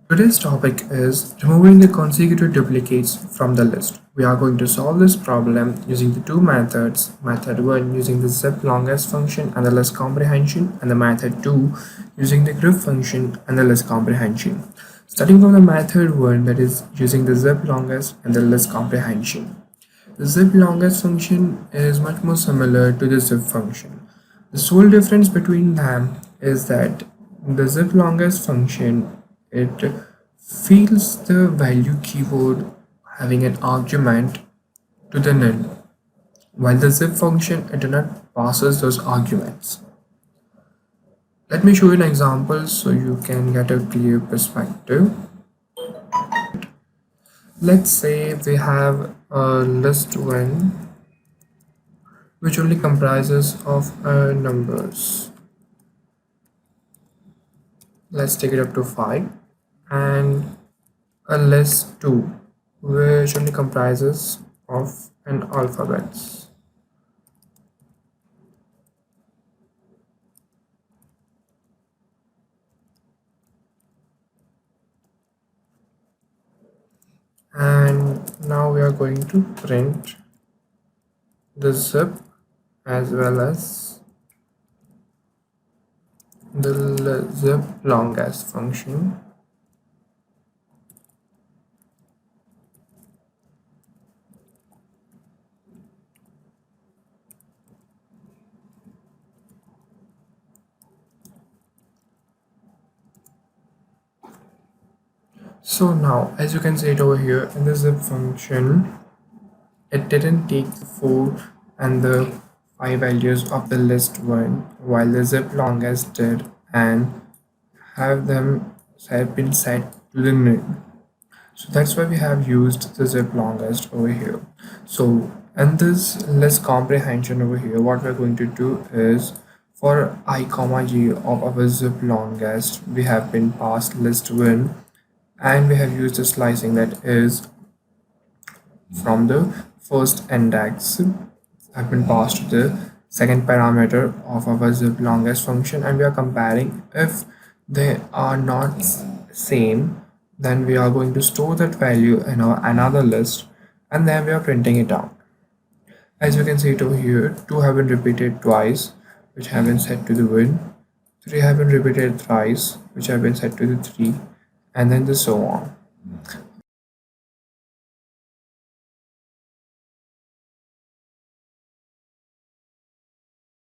Today's topic is removing the consecutive duplicates from the list. We are going to solve this problem using the two methods. Method 1 using the zip longest function and the list comprehension, and the method 2 using the group function and the list comprehension. Starting from the method 1, that is using the zip longest and the list comprehension. The zip longest function is much more similar to the zip function. The sole difference between them is that the zip longest function, it fields the value keyword having an argument to the null, while the zip function, it does not passes those arguments. Let me show you an example so you can get a clear perspective. Let's say we have a list one which only comprises of numbers. Let's take it up to 5, and a list 2 which only comprises of an alphabets. And now we are going to print the zip as well as the zip longest function. So now, as you can see it over here in the zip function, it didn't take the 4 and the 5 values of the list 1, while the zip longest did, and have been set to the null. So that's why we have used the zip longest over here. So in this list comprehension over here, what we're going to do is for I comma j of our zip longest, we have been passed list 1, and we have used a slicing that is from the first index have been passed to the second parameter of our zip longest function, and we are comparing. If they are not same, then we are going to store that value in our another list, and then we are printing it out. As you can see it over here, 2 have been repeated twice, which have been set to the 1. 3 have been repeated thrice, which have been set to the 3, and then the so on.